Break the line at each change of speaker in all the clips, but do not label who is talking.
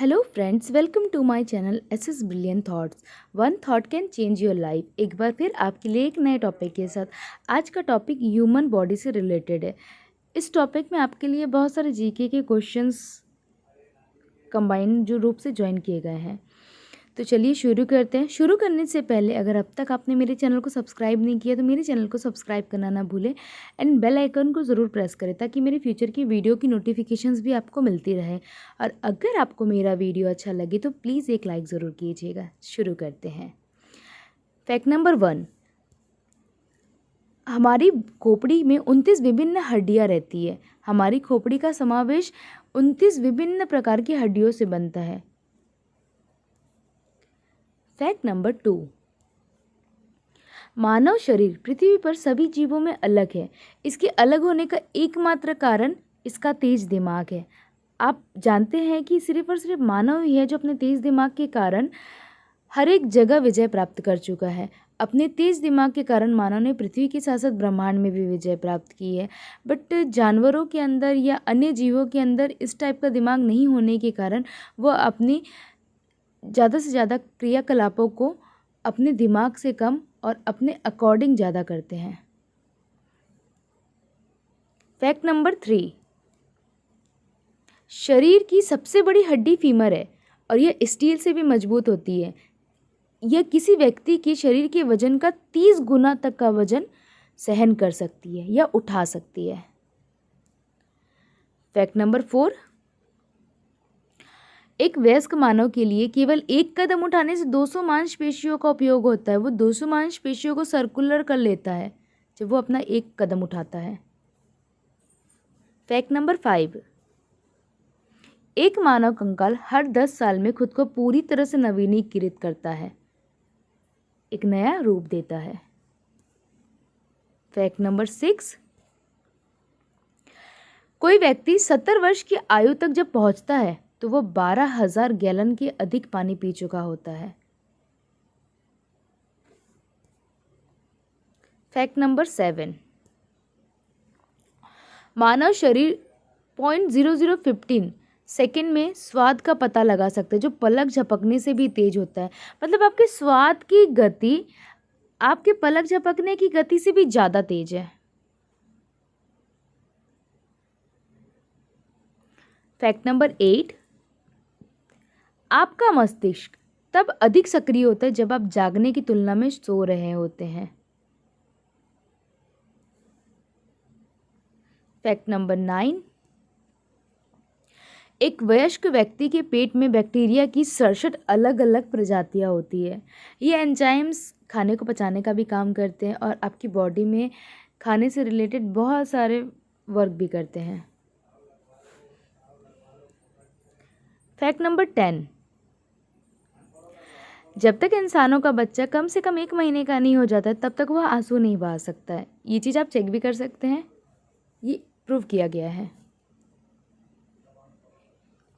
Hello friends, welcome to my channel SS brilliant thoughts. One thought can change your life. एक बार फिर आपके लिए एक नए टॉपिक के साथ। आज का टॉपिक ह्यूमन बॉडी से रिलेटेड है। इस टॉपिक में आपके लिए बहुत सारे जीके के क्वेश्चंस कंबाइन जो रूप से ज्वाइन किए गए हैं। तो चलिए शुरू करते हैं। शुरू करने से पहले अगर अब तक आपने मेरे चैनल को सब्सक्राइब नहीं किया तो मेरे चैनल को सब्सक्राइब करना ना भूलें एंड बेल आइकन को ज़रूर प्रेस करें ताकि मेरे फ्यूचर की वीडियो की नोटिफिकेशंस भी आपको मिलती रहे। और अगर आपको मेरा वीडियो अच्छा लगे तो प्लीज़ एक लाइक ज़रूर कीजिएगा। शुरू करते हैं। फैक्ट नंबर 1, हमारी खोपड़ी में 29 विभिन्न हड्डियाँ रहती है। हमारी खोपड़ी का समावेश 29 विभिन्न प्रकार की हड्डियों से बनता है। फैक्ट नंबर 2, मानव शरीर पृथ्वी पर सभी जीवों में अलग है। इसके अलग होने का एकमात्र कारण इसका तेज दिमाग है। आप जानते हैं कि सिर्फ और सिर्फ मानव ही है जो अपने तेज दिमाग के कारण हर एक जगह विजय प्राप्त कर चुका है। अपने तेज दिमाग के कारण मानव ने पृथ्वी के साथ साथ ब्रह्मांड में भी विजय प्राप्त की है। बट जानवरों के अंदर या अन्य जीवों के अंदर इस टाइप का दिमाग नहीं होने के कारण वह अपनी ज़्यादा से ज़्यादा क्रियाकलापों को अपने दिमाग से कम और अपने अकॉर्डिंग ज़्यादा करते हैं। फैक्ट नंबर 3, शरीर की सबसे बड़ी हड्डी फीमर है और यह स्टील से भी मजबूत होती है। यह किसी व्यक्ति के शरीर के वजन का 30 गुना तक का वजन सहन कर सकती है या उठा सकती है। फैक्ट नंबर 4, एक वयस्क मानव के लिए केवल एक कदम उठाने से 200 मांसपेशियों का उपयोग होता है। वो 200 मांसपेशियों को सर्कुलर कर लेता है जब वो अपना एक कदम उठाता है। फैक्ट नंबर 5, एक मानव कंकाल हर 10 साल में खुद को पूरी तरह से नवीनीकृत करता है, एक नया रूप देता है। फैक्ट नंबर 6, कोई व्यक्ति 70 वर्ष की आयु तक जब पहुंचता है तो वो 12,000 गैलन के अधिक पानी पी चुका होता है। फैक्ट नंबर 7, मानव शरीर 0.0015 सेकेंड में स्वाद का पता लगा सकता है, जो पलक झपकने से भी तेज होता है। मतलब आपके स्वाद की गति आपके पलक झपकने की गति से भी ज़्यादा तेज है। फैक्ट नंबर 8, आपका मस्तिष्क तब अधिक सक्रिय होता है जब आप जागने की तुलना में सो रहे होते हैं। फैक्ट नंबर 9, एक वयस्क व्यक्ति के पेट में बैक्टीरिया की 67 अलग अलग प्रजातियां होती है। ये एंजाइम्स खाने को पचाने का भी काम करते हैं और आपकी बॉडी में खाने से रिलेटेड बहुत सारे वर्क भी करते हैं। फैक्ट नंबर 10, जब तक इंसानों का बच्चा कम से कम 1 महीने का नहीं हो जाता तब तक वह आंसू नहीं बहा सकता है। ये चीज़ आप चेक भी कर सकते हैं, ये प्रूव किया गया है।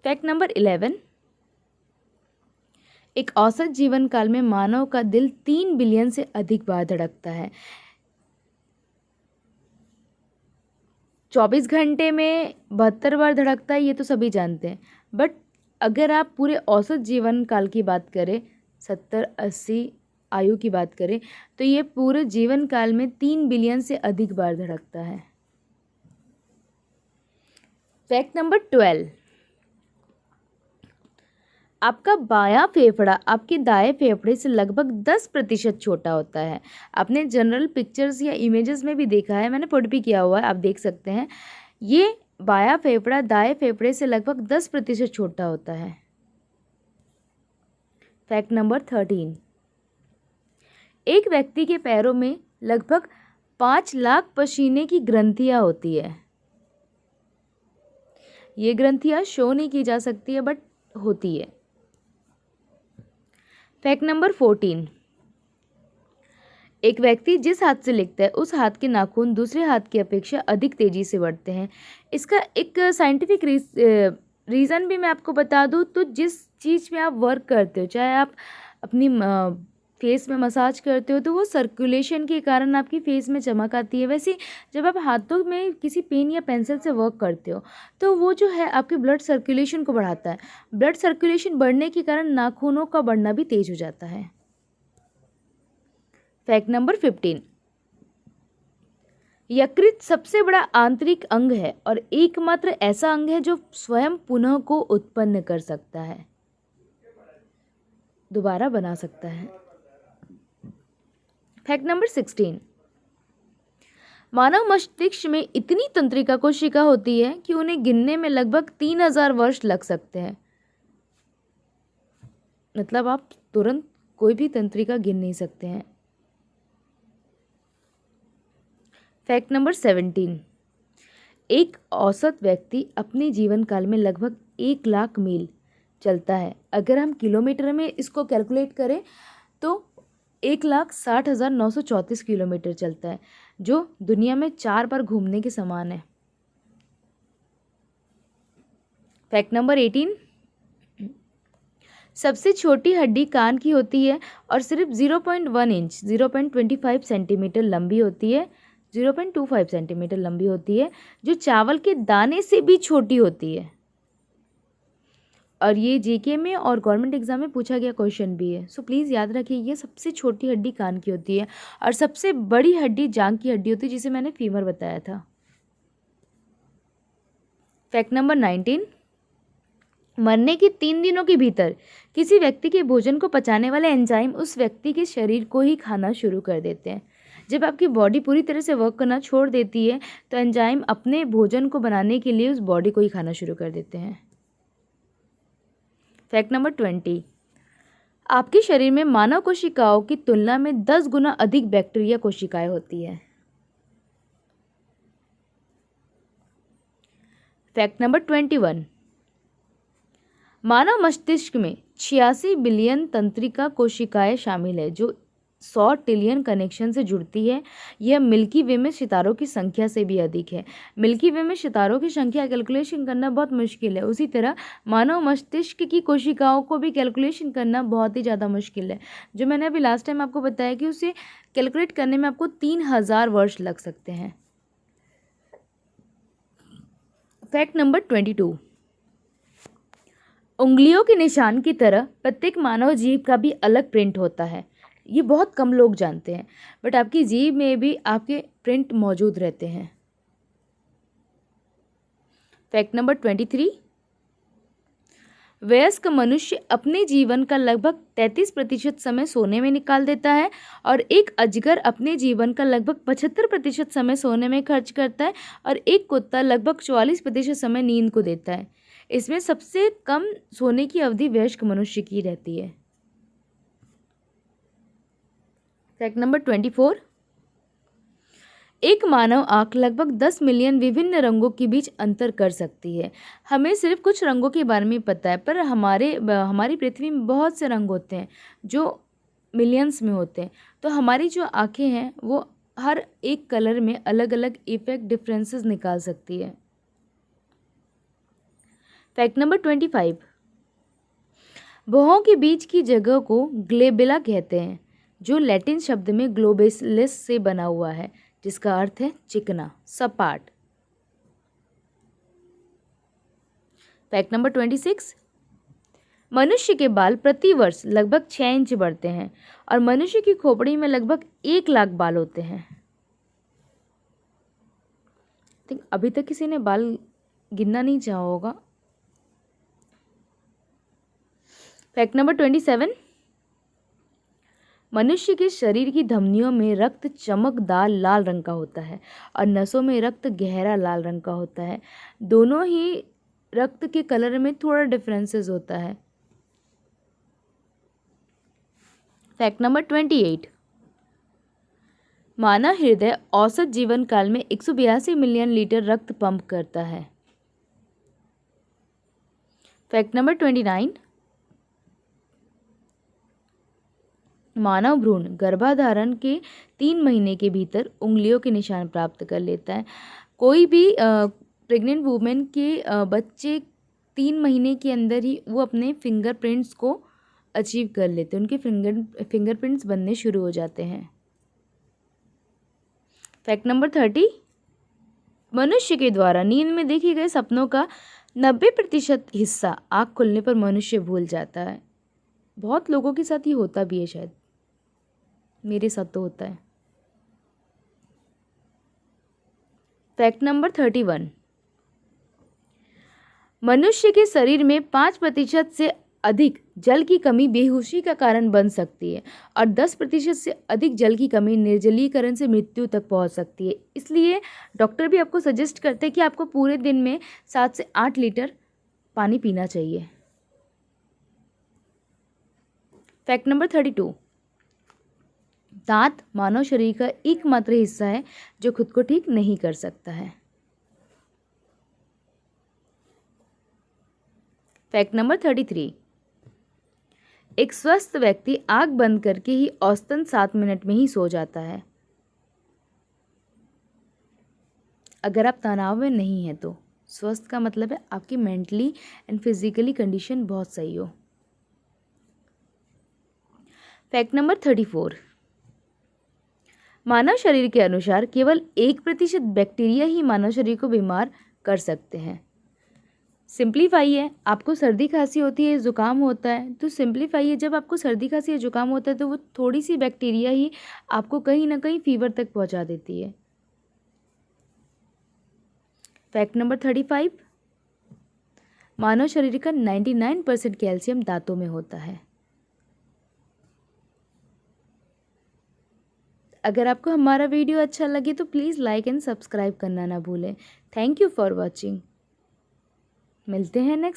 फैक्ट नंबर 11, एक औसत जीवन काल में मानव का दिल 3 बिलियन से अधिक बार धड़कता है। 24 घंटे में 72 बार धड़कता है, ये तो सभी जानते हैं। बट अगर आप पूरे औसत जीवन काल की बात करें, 70-80 आयु की बात करें, तो ये पूरे जीवन काल में 3 बिलियन से अधिक बार धड़कता है। फैक्ट नंबर 12, आपका बायां फेफड़ा आपके दाएं फेफड़े से लगभग 10% छोटा होता है। आपने जनरल पिक्चर्स या इमेजेस में भी देखा है, मैंने पुट भी किया हुआ है, आप देख सकते हैं। ये बायां फेफड़ा दाएं फेफड़े से लगभग 10% छोटा होता है। फैक्ट नंबर 13, एक व्यक्ति के पैरों में लगभग 5 लाख पसीने की ग्रंथियां होती है। ये ग्रंथियां शो नहीं की जा सकती है बट होती है। फैक्ट नंबर 14, एक व्यक्ति जिस हाथ से लिखता है उस हाथ के नाखून दूसरे हाथ की अपेक्षा अधिक तेजी से बढ़ते हैं। इसका एक साइंटिफिक रीज़न भी मैं आपको बता दूं तो जिस चीज़ में आप वर्क करते हो, चाहे आप अपनी फेस में मसाज करते हो तो वो सर्कुलेशन के कारण आपकी फेस में चमक आती है। वैसे ही जब आप हाथों में किसी पेन या पेंसिल से वर्क करते हो तो वो जो है आपके ब्लड सर्कुलेशन को बढ़ाता है। ब्लड सर्कुलेशन बढ़ने के कारण नाखूनों का बढ़ना भी तेज हो जाता है। फैक्ट नंबर 15, यकृत सबसे बड़ा आंतरिक अंग है और एकमात्र ऐसा अंग है जो स्वयं पुनः को उत्पन्न कर सकता है, दोबारा बना सकता है। फैक्ट नंबर 16, मानव मस्तिष्क में इतनी तंत्रिका कोशिका होती है कि उन्हें गिनने में लगभग 3000 वर्ष लग सकते हैं। मतलब आप तुरंत कोई भी तंत्रिका गिन नहीं सकते हैं। फैक्ट नंबर 17, एक औसत व्यक्ति अपने जीवन काल में लगभग 1 लाख मील चलता है। अगर हम किलोमीटर में इसको कैलकुलेट करें तो 1,60,934 किलोमीटर चलता है, जो दुनिया में 4 बार घूमने के समान है। फैक्ट नंबर 18, सबसे छोटी हड्डी कान की होती है और सिर्फ 0.1 इंच 0.25 सेंटीमीटर लंबी होती है, 0.25 सेंटीमीटर लंबी होती है, जो चावल के दाने से भी छोटी होती है। और ये जीके में और गवर्नमेंट एग्जाम में पूछा गया क्वेश्चन भी है, सो प्लीज़ याद रखिए। ये सबसे छोटी हड्डी कान की होती है और सबसे बड़ी हड्डी जांघ की हड्डी होती है, जिसे मैंने फीमर बताया था। फैक्ट नंबर 19, मरने के 3 दिनों के भीतर किसी व्यक्ति के भोजन को पचाने वाले एंजाइम उस व्यक्ति के शरीर को ही खाना शुरू कर देते हैं। जब आपकी बॉडी पूरी तरह से वर्क करना छोड़ देती है तो एंजाइम अपने भोजन को बनाने के लिए उस बॉडी को ही खाना शुरू कर देते हैं। फैक्ट नंबर 20, आपके शरीर में मानव कोशिकाओं की तुलना में 10 गुना अधिक बैक्टीरिया कोशिकाएं होती है। फैक्ट नंबर 21, मानव मस्तिष्क में 86 बिलियन तंत्रिका कोशिकाएं शामिल है, जो 100 ट्रिलियन कनेक्शन से जुड़ती है। यह मिल्की वे में सितारों की संख्या से भी अधिक है। मिल्की वे में सितारों की संख्या कैलकुलेशन करना बहुत मुश्किल है, उसी तरह मानव मस्तिष्क की कोशिकाओं को भी कैलकुलेशन करना बहुत ही ज़्यादा मुश्किल है। जो मैंने अभी लास्ट टाइम आपको बताया कि उसे कैलकुलेट करने में आपको 3000 वर्ष लग सकते हैं। फैक्ट नंबर 22, उंगलियों के निशान की तरह प्रत्येक मानव जीव का भी अलग प्रिंट होता है। ये बहुत कम लोग जानते हैं, बट आपकी जीभ में भी आपके प्रिंट मौजूद रहते हैं। फैक्ट नंबर 23, वयस्क मनुष्य अपने जीवन का लगभग 33% समय सोने में निकाल देता है और एक अजगर अपने जीवन का लगभग 75% समय सोने में खर्च करता है और एक कुत्ता लगभग 44% समय नींद को देता है। इसमें सबसे कम सोने की अवधि वयस्क मनुष्य की रहती है। फैक्ट नंबर 24, एक मानव आँख लगभग 10 मिलियन विभिन्न रंगों के बीच अंतर कर सकती है। हमें सिर्फ कुछ रंगों के बारे में पता है, पर हमारी पृथ्वी में बहुत से रंग होते हैं जो मिलियंस में होते हैं। तो हमारी जो आँखें हैं वो हर एक कलर में अलग अलग इफेक्ट डिफरेंसेस निकाल सकती है। फैक्ट नंबर 25, भौहों के बीच की जगह को ग्लेबेला कहते हैं, जो लैटिन शब्द में ग्लोबेलिस से बना हुआ है, जिसका अर्थ है चिकना, सपाट। फैक्ट नंबर 26, मनुष्य के बाल प्रति वर्ष लगभग 6 इंच बढ़ते हैं और मनुष्य की खोपड़ी में लगभग 1 लाख बाल होते हैं। अभी तक किसी ने बाल गिनना नहीं चाहा होगा। फैक्ट नंबर 27, मनुष्य के शरीर की धमनियों में रक्त चमकदार लाल रंग का होता है और नसों में रक्त गहरा लाल रंग का होता है। दोनों ही रक्त के कलर में थोड़ा डिफरेंसेस होता है। फैक्ट नंबर 28, मानव हृदय औसत जीवन काल में 182 मिलियन लीटर रक्त पंप करता है। फैक्ट नंबर 29, मानव भ्रूण गर्भाधारण के 3 महीने के भीतर उंगलियों के निशान प्राप्त कर लेता है। कोई भी प्रेग्नेंट वुमेन के बच्चे 3 महीने के अंदर ही वो अपने फिंगरप्रिंट्स को अचीव कर लेते हैं, उनके फिंगरप्रिंट्स बनने शुरू हो जाते हैं। फैक्ट नंबर 30, मनुष्य के द्वारा नींद में देखे गए सपनों का 90% हिस्सा आँख खुलने पर मनुष्य भूल जाता है। बहुत लोगों के साथ ये होता भी है, शायद मेरे साथ तो होता है। फैक्ट नंबर 31, मनुष्य के शरीर में 5% से अधिक जल की कमी बेहोशी का कारण बन सकती है और 10% से अधिक जल की कमी निर्जलीकरण से मृत्यु तक पहुंच सकती है। इसलिए डॉक्टर भी आपको सजेस्ट करते हैं कि आपको पूरे दिन में 7 से 8 लीटर पानी पीना चाहिए। फैक्ट नंबर 32, दांत मानव शरीर का एकमात्र हिस्सा है जो खुद को ठीक नहीं कर सकता है। फैक्ट नंबर 33, एक स्वस्थ व्यक्ति आंख बंद करके ही औसतन 7 मिनट में ही सो जाता है। अगर आप तनाव में नहीं हैं तो स्वस्थ का मतलब है आपकी मेंटली एंड फिजिकली कंडीशन बहुत सही हो। फैक्ट नंबर 34, मानव शरीर के अनुसार केवल 1% बैक्टीरिया ही मानव शरीर को बीमार कर सकते हैं। सिंप्लीफाई है, आपको सर्दी खांसी होती है, ज़ुकाम होता है, तो सिंप्लीफाई है, जब आपको सर्दी खांसी या ज़ुकाम होता है तो वो थोड़ी सी बैक्टीरिया ही आपको कहीं ना कहीं फीवर तक पहुंचा देती है। फैक्ट नंबर 35, मानव शरीर का 99% कैल्शियम दांतों में होता है। अगर आपको हमारा वीडियो अच्छा लगे तो प्लीज़ लाइक एंड सब्सक्राइब करना ना भूलें। Thank you for watching. मिलते हैं नेक्स्ट